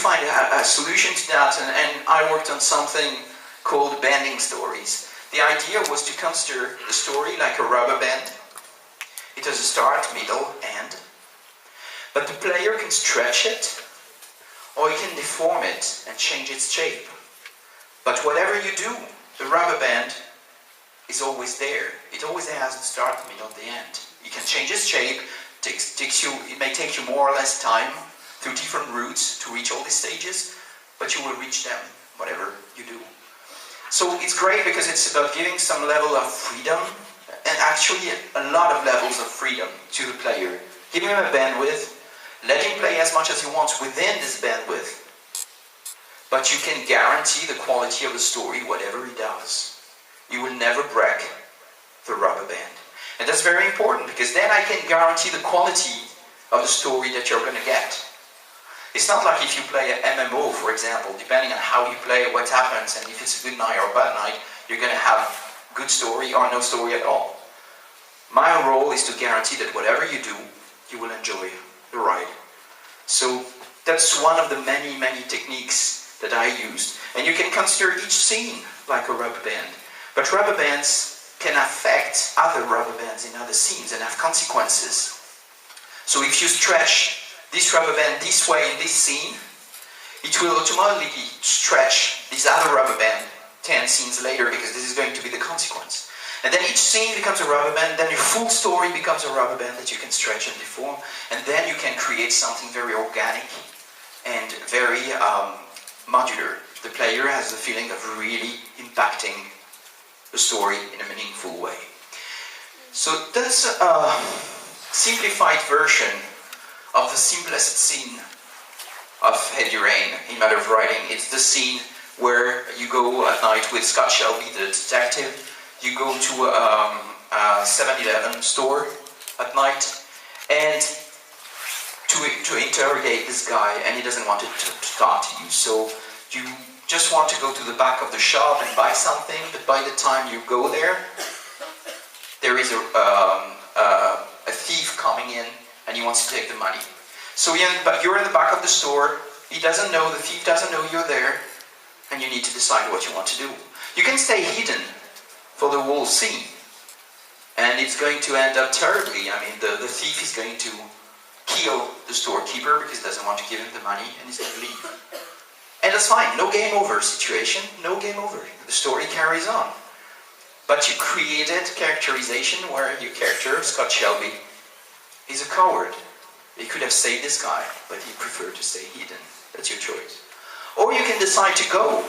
find a solution to that, and I worked on something called bending stories. The idea was to consider the story like a rubber band. It has a start, middle, end. But the player can stretch it, or he can deform it and change its shape. But whatever you do, the rubber band is always there. It always has the start, the middle, the end. You can change its shape. It may take you more or less time through different routes to reach all these stages, but you will reach them, whatever you do. So it's great because it's about giving some level of freedom, and actually a lot of levels of freedom to the player. Giving him a bandwidth, let him play as much as he wants within this bandwidth. But you can guarantee the quality of the story, whatever he does. You will never break the rubber band. And that's very important, because then I can guarantee the quality of the story that you're going to get. It's not like if you play an MMO, for example, depending on how you play, what happens, and if it's a good night or a bad night, you're going to have good story or no story at all. My role is to guarantee that whatever you do, you will enjoy the ride. So that's one of the many, many techniques that I used. And you can consider each scene like a rubber band. But rubber bands can affect other rubber bands in other scenes and have consequences. So if you stretch this rubber band this way in this scene, it will automatically stretch this other rubber band 10 scenes later, because this is going to be the consequence. And then each scene becomes a rubber band, then your full story becomes a rubber band that you can stretch and deform, and then you can create something very organic and very modular. The player has the feeling of really impacting the story in a meaningful way. So that's a simplified version of the simplest scene of Heavy Rain in matter of writing. It's the scene where you go at night with Scott Shelby, the detective. You go to a 7-Eleven store at night and to interrogate this guy, and he doesn't want to talk to you. So you just want to go to the back of the shop and buy something, but by the time you go there, there is a thief coming in and he wants to take the money. So you're in the back of the store, he doesn't know, the thief doesn't know you're there, and you need to decide what you want to do. You can stay hidden for the whole scene, and it's going to end up terribly. I mean, the thief is going to kill the storekeeper because he doesn't want to give him the money, and he's going to leave. And that's fine, no game over situation, no game over. The story carries on. But you created characterization where your character, Scott Shelby, is a coward. He could have saved this guy, but he preferred to stay hidden. That's your choice. Or you can decide to go,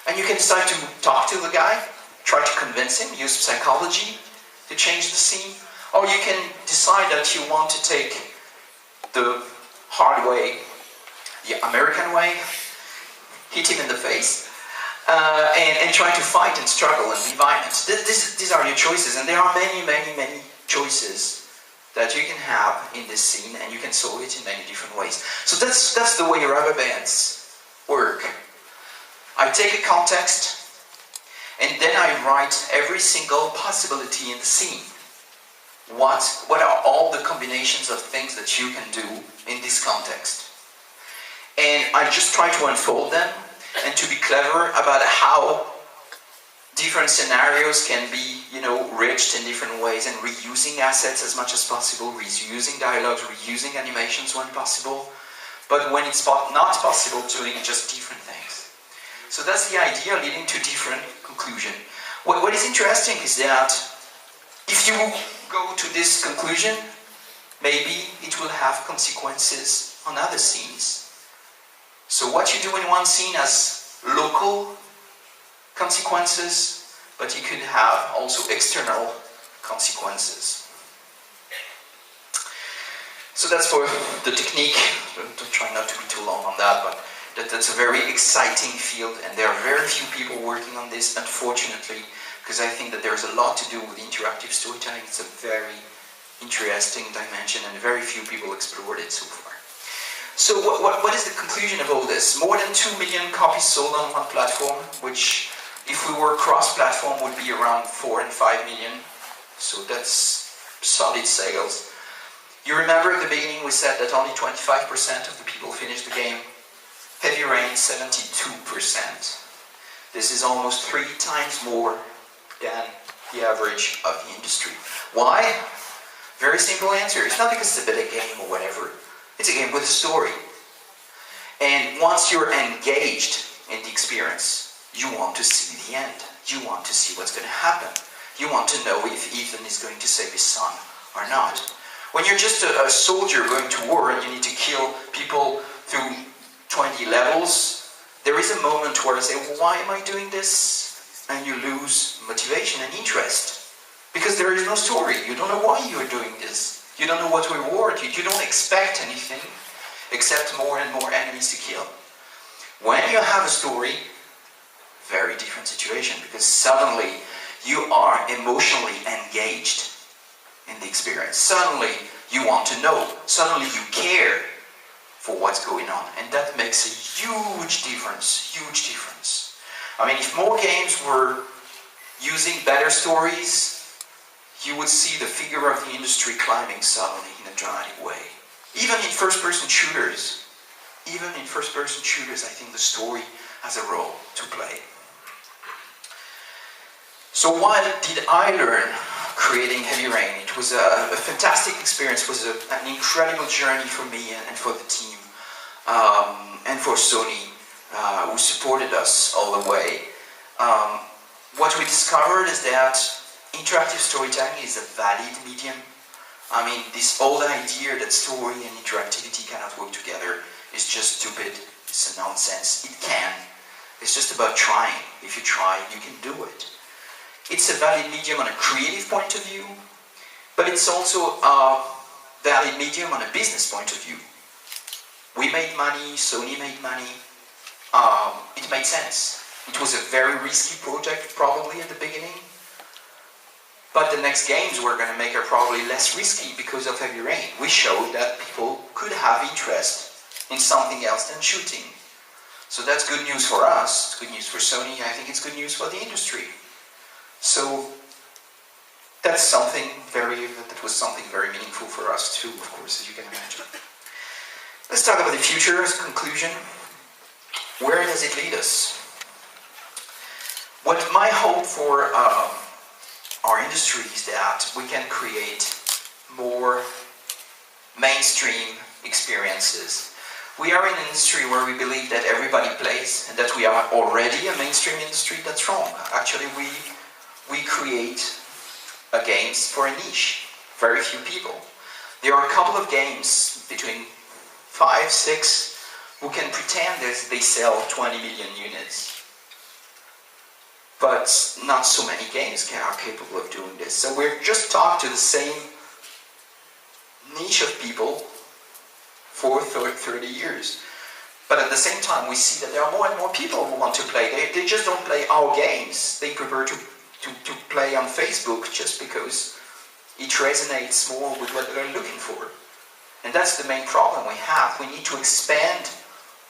and you can decide to talk to the guy, try to convince him, use psychology to change the scene. Or you can decide that you want to take the hard way, the American way, hit him in the face, and try to fight and struggle and be violent. These are your choices, and there are many, many, many choices that you can have in this scene, and you can solve it in many different ways. So that's the way rubber bands work. I take a context, and then I write every single possibility in the scene. What are all the combinations of things that you can do in this context? And I just try to unfold them and to be clever about how different scenarios can be, reached in different ways, and reusing assets as much as possible, reusing dialogues, reusing animations when possible, but when it's not possible, doing just different things. So that's the idea, leading to different conclusions. What is interesting is that if you go to this conclusion, maybe it will have consequences on other scenes. So what you do in one scene has local consequences, but it could have also external consequences. So that's for the technique. Don't try not to be too long on that, but that's a very exciting field, and there are very few people working on this, unfortunately, because I think that there's a lot to do with interactive storytelling. It's a very interesting dimension, and very few people explored it so far. So what is the conclusion of all this? More than 2 million copies sold on one platform, which, if we were cross-platform, would be around 4 and 5 million. So that's solid sales. You remember at the beginning we said that only 25% of the people finished the game. Heavy rain, 72%. This is almost 3 times more than the average of the industry. Why? Very simple answer. It's not because it's a better game or whatever. It's a game with a story. And once you're engaged in the experience, you want to see the end. You want to see what's going to happen. You want to know if Ethan is going to save his son or not. When you're just a soldier going to war and you need to kill people through 20 levels, there is a moment where you say, well, why am I doing this? And you lose motivation and interest. Because there is no story. You don't know why you are doing this. You don't know what to reward you. You don't expect anything except more and more enemies to kill. When you have a story, very different situation, because suddenly you are emotionally engaged in the experience. Suddenly you want to know. Suddenly you care for what's going on. And that makes a huge difference. Huge difference. I mean, if more games were using better stories, you would see the figure of the industry climbing suddenly in a dramatic way. Even in first-person shooters, I think the story has a role to play. So what did I learn creating Heavy Rain? It was a fantastic experience. It was an incredible journey for me and for the team, and for Sony, who supported us all the way. What we discovered is that interactive storytelling is a valid medium. I mean, this old idea that story and interactivity cannot work together is just stupid. It's a nonsense. It can. It's just about trying. If you try, you can do it. It's a valid medium on a creative point of view, but it's also a valid medium on a business point of view. We made money, Sony made money. It made sense. It was a very risky project, probably at the beginning. But the next games we're going to make are probably less risky because of Heavy Rain. We showed that people could have interest in something else than shooting. So that's good news for us. It's good news for Sony. I think it's good news for the industry. So that was something very meaningful for us too, of course, as you can imagine. Let's talk about the future as a conclusion. Where does it lead us? What my hope for our industry is that we can create more mainstream experiences. We are in an industry where we believe that everybody plays and that we are already a mainstream industry. That's wrong. Actually, we create games for a niche. Very few people. There are a couple of games between 5, 6 who can pretend that they sell 20 million units. But not so many games are capable of doing this. So we're just talking to the same niche of people for 30 years. But at the same time, we see that there are more and more people who want to play. They just don't play our games. They prefer to play on Facebook just because it resonates more with what they're looking for. And that's the main problem we have. We need to expand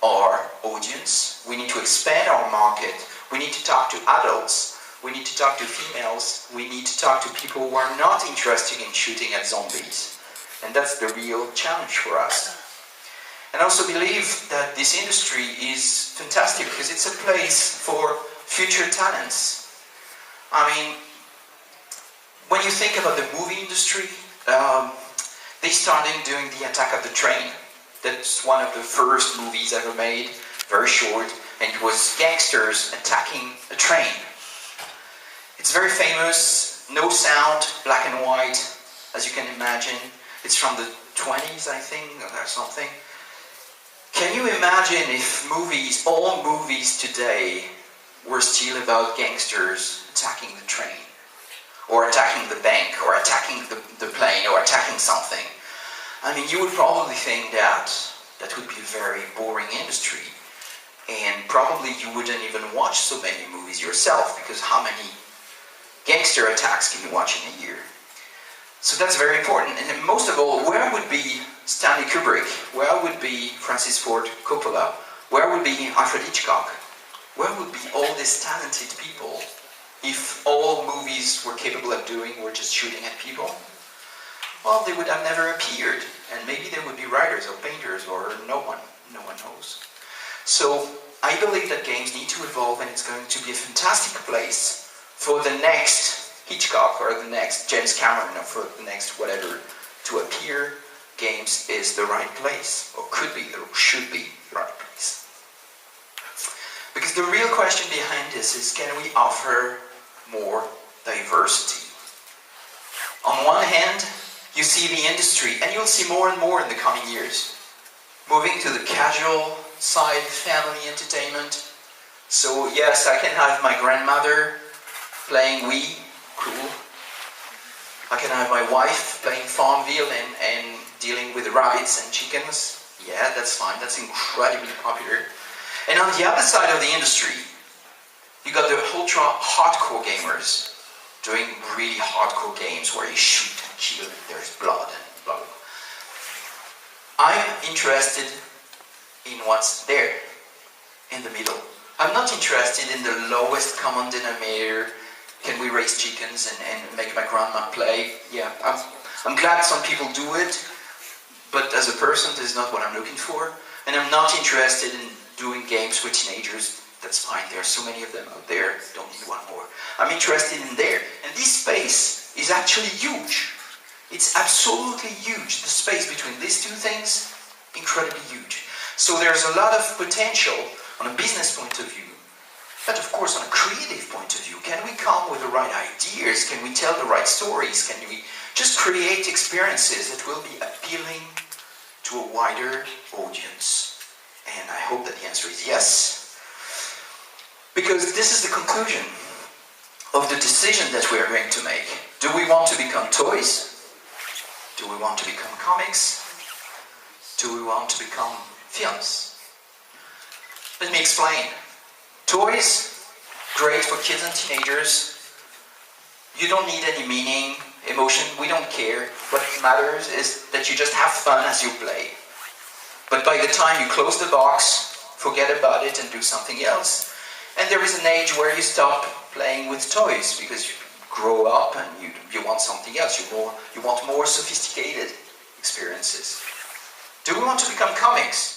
our audience. We need to expand our market. We need to talk to adults. We need to talk to females. We need to talk to people who are not interested in shooting at zombies. And that's the real challenge for us. And I also believe that this industry is fantastic because it's a place for future talents. I mean, when you think about the movie industry, they started doing the Attack of the Train. That's one of the first movies ever made, very short, and it was gangsters attacking a train. It's very famous, no sound, black and white, as you can imagine. It's from the 20s, I think, or something. Can you imagine if all movies today were still about gangsters attacking the train, or attacking the bank, or attacking the plane, or attacking something? I mean, you would probably think that would be a very boring industry, and probably you wouldn't even watch so many movies yourself, because how many gangster attacks can you watch in a year? So that's very important. And most of all, where would be Stanley Kubrick? Where would be Francis Ford Coppola? Where would be Alfred Hitchcock? Where would be all these talented people if all movies were capable of doing were just shooting at people? Well, they would have never appeared, and maybe there would be writers or painters or no one knows. So I believe that games need to evolve, and it's going to be a fantastic place for the next Hitchcock or the next James Cameron or for the next whatever to appear. Games is the right place, or could be, or should be the right place. Because the real question behind this is, can we offer more diversity? On one hand, you see the industry, and you'll see more and more in the coming years, moving to the casual side, family entertainment. So yes, I can have my grandmother playing Wii, cool. I can have my wife playing Farmville and dealing with rabbits and chickens. Yeah, that's fine, that's incredibly popular. And on the other side of the industry, you got the ultra hardcore gamers doing really hardcore games where you shoot and kill and there's blood and blah, blah, blah. I'm interested in what's there, in the middle. I'm not interested in the lowest common denominator. Can we raise chickens and make my grandma play? Yeah, I'm glad some people do it, but as a person, this is not what I'm looking for. And I'm not interested in doing games with teenagers. That's fine, there are so many of them out there, don't need one more. I'm interested in there. And this space is actually huge. It's absolutely huge. The space between these two things, incredibly huge. So there's a lot of potential on a business point of view, but of course on a creative point of view. Can we come with the right ideas? Can we tell the right stories? Can we just create experiences that will be appealing to a wider audience? And I hope that the answer is yes. Because this is the conclusion of the decision that we are going to make. Do we want to become toys? Do we want to become comics? Do we want to become films? Let me explain. Toys, great for kids and teenagers. You don't need any meaning, emotion, we don't care. What matters is that you just have fun as you play. But by the time you close the box, forget about it and do something else. And there is an age where you stop playing with toys because you grow up and you want something else. You want more sophisticated experiences. Do we want to become comics?